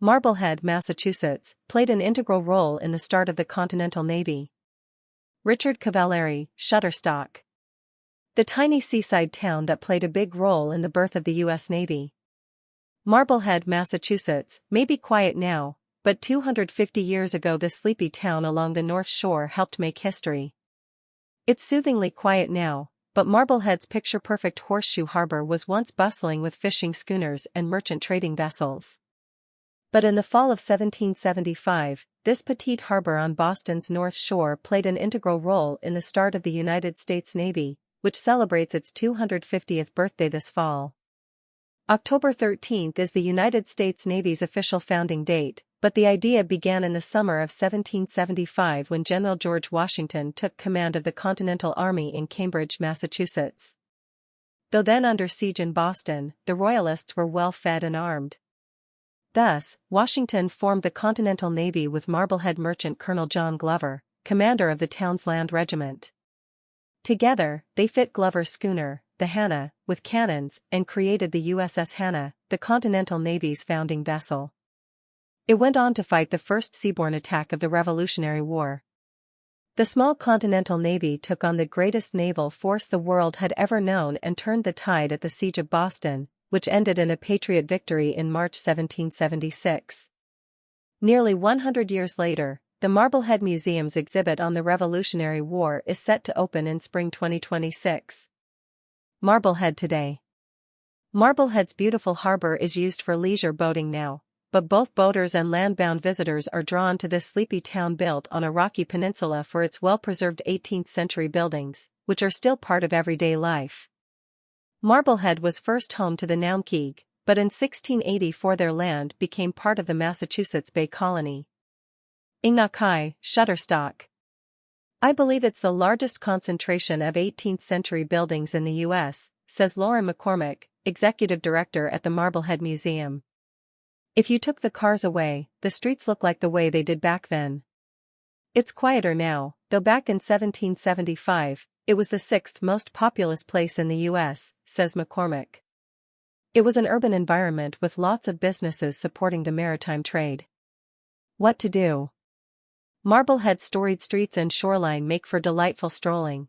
Marblehead, Massachusetts, played an integral role in the start of the Continental Navy. Richard Cavallari, Shutterstock. The tiny seaside town that played a big role in the birth of the U.S. Navy. Marblehead, Massachusetts, may be quiet now, but 250 years ago this sleepy town along the North Shore helped make history. It's soothingly quiet now, but Marblehead's picture-perfect horseshoe harbor was once bustling with fishing schooners and merchant trading vessels. But in the fall of 1775, this petite harbor on Boston's North Shore played an integral role in the start of the United States Navy, which celebrates its 250th birthday this fall. October 13th is the United States Navy's official founding date, but the idea began in the summer of 1775 when General George Washington took command of the Continental Army in Cambridge, Massachusetts. Though then under siege in Boston, the Royalists were well fed and armed. Thus, Washington formed the Continental Navy with Marblehead merchant Colonel John Glover, commander of the town's land regiment. Together, they fit Glover's schooner, the Hannah, with cannons, and created the USS Hannah, the Continental Navy's founding vessel. It went on to fight the first seaborne attack of the Revolutionary War. The small Continental Navy took on the greatest naval force the world had ever known and turned the tide at the Siege of Boston, which ended in a Patriot victory in March 1776. Nearly 100 years later, the Marblehead Museum's exhibit on the Revolutionary War is set to open in spring 2026. Marblehead today. Marblehead's beautiful harbor is used for leisure boating now, but both boaters and land-bound visitors are drawn to this sleepy town built on a rocky peninsula for its well-preserved 18th-century buildings, which are still part of everyday life. Marblehead was first home to the Naumkeag, but in 1684 their land became part of the Massachusetts Bay Colony. Ingnakai, Shutterstock. I believe it's the largest concentration of 18th-century buildings in the U.S., says Lauren McCormick, executive director at the Marblehead Museum. If you took the cars away, the streets look like the way they did back then. It's quieter now, though back in 1775, it was the sixth most populous place in the U.S., says McCormick. It was an urban environment with lots of businesses supporting the maritime trade. What to do? Marblehead's storied streets and shoreline make for delightful strolling.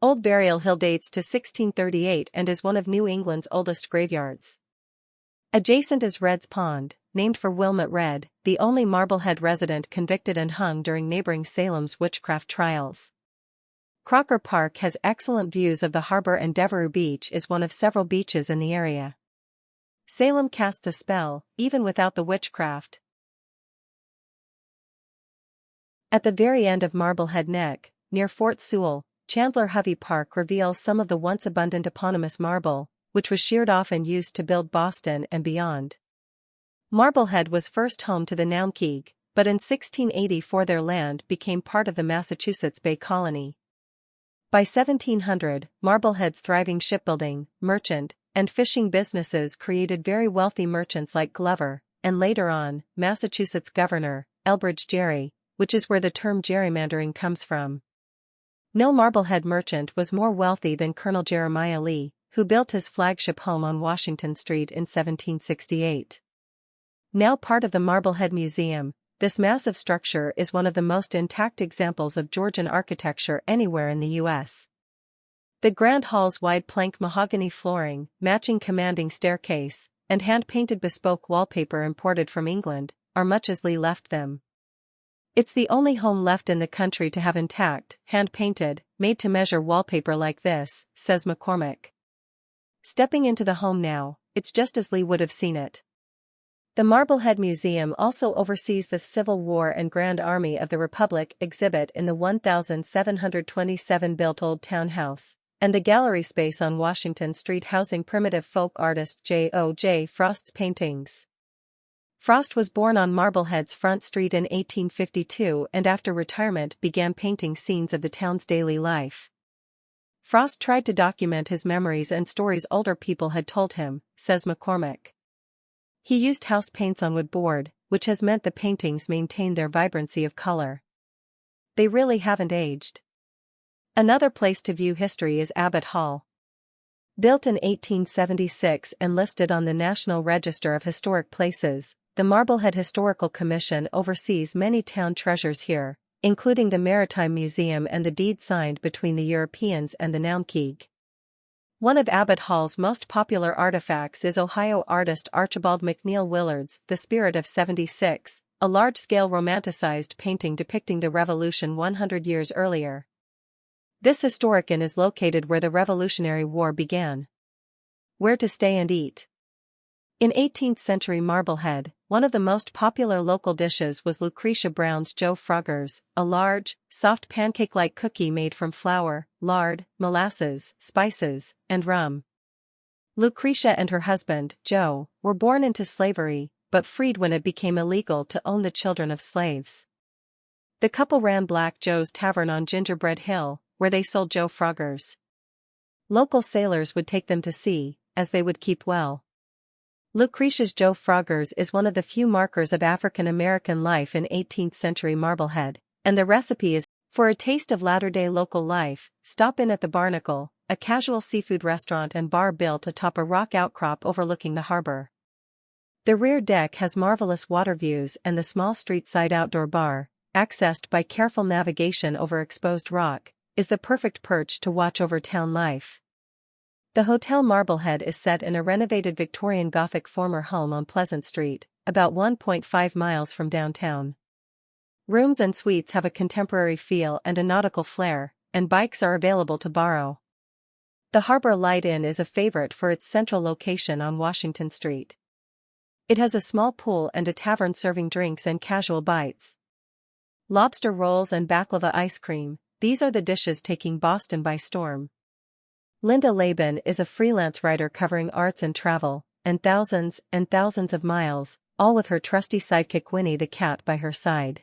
Old Burial Hill dates to 1638 and is one of New England's oldest graveyards. Adjacent is Redd's Pond, named for Wilmot Redd, the only Marblehead resident convicted and hung during neighboring Salem's witchcraft trials. Crocker Park has excellent views of the harbor and Devereux Beach is one of several beaches in the area. Salem casts a spell, even without the witchcraft. At the very end of Marblehead Neck, near Fort Sewell, Chandler Hovey Park reveals some of the once abundant eponymous marble, which was sheared off and used to build Boston and beyond. Marblehead was first home to the Naumkeag, but in 1684 their land became part of the Massachusetts Bay Colony. By 1700, Marblehead's thriving shipbuilding, merchant, and fishing businesses created very wealthy merchants like Glover, and later on, Massachusetts Governor, Elbridge Gerry, which is where the term gerrymandering comes from. No Marblehead merchant was more wealthy than Colonel Jeremiah Lee, who built his flagship home on Washington Street in 1768. Now part of the Marblehead Museum, this massive structure is one of the most intact examples of Georgian architecture anywhere in the U.S. The Grand Hall's wide plank mahogany flooring, matching commanding staircase, and hand-painted bespoke wallpaper imported from England, are much as Lee left them. It's the only home left in the country to have intact, hand-painted, made-to-measure wallpaper like this, says McCormick. Stepping into the home now, it's just as Lee would have seen it. The Marblehead Museum also oversees the Civil War and Grand Army of the Republic exhibit in the 1727 built Old Town House, and the gallery space on Washington Street housing primitive folk artist J.O.J. Frost's paintings. Frost was born on Marblehead's Front Street in 1852 and after retirement began painting scenes of the town's daily life. Frost tried to document his memories and stories older people had told him, says McCormick. He used house paints on wood board, which has meant the paintings maintain their vibrancy of color. They really haven't aged. Another place to view history is Abbott Hall. Built in 1876 and listed on the National Register of Historic Places, the Marblehead Historical Commission oversees many town treasures here, including the Maritime Museum and the deed signed between the Europeans and the Naumkeag. One of Abbott Hall's most popular artifacts is Ohio artist Archibald McNeil Willard's The Spirit of '76, a large-scale romanticized painting depicting the Revolution 100 years earlier. This historic inn is located where the Revolutionary War began. Where to stay and eat. In 18th-century Marblehead, one of the most popular local dishes was Lucretia Brown's Joe Froggers, a large, soft pancake-like cookie made from flour, lard, molasses, spices, and rum. Lucretia and her husband, Joe, were born into slavery, but freed when it became illegal to own the children of slaves. The couple ran Black Joe's Tavern on Gingerbread Hill, where they sold Joe Froggers. Local sailors would take them to sea, as they would keep well. Lucretia's Joe Froggers is one of the few markers of African American life in 18th-century Marblehead, and the recipe is, for a taste of latter-day local life, stop in at the Barnacle, a casual seafood restaurant and bar built atop a rock outcrop overlooking the harbor. The rear deck has marvelous water views, and the small street-side outdoor bar, accessed by careful navigation over exposed rock, is the perfect perch to watch over town life. The Hotel Marblehead is set in a renovated Victorian Gothic former home on Pleasant Street, about 1.5 miles from downtown. Rooms and suites have a contemporary feel and a nautical flair, and bikes are available to borrow. The Harbor Light Inn is a favorite for its central location on Washington Street. It has a small pool and a tavern serving drinks and casual bites. Lobster rolls and baklava ice cream, these are the dishes taking Boston by storm. Linda Laban is a freelance writer covering arts and travel, and thousands of miles, all with her trusty sidekick Winnie the cat by her side.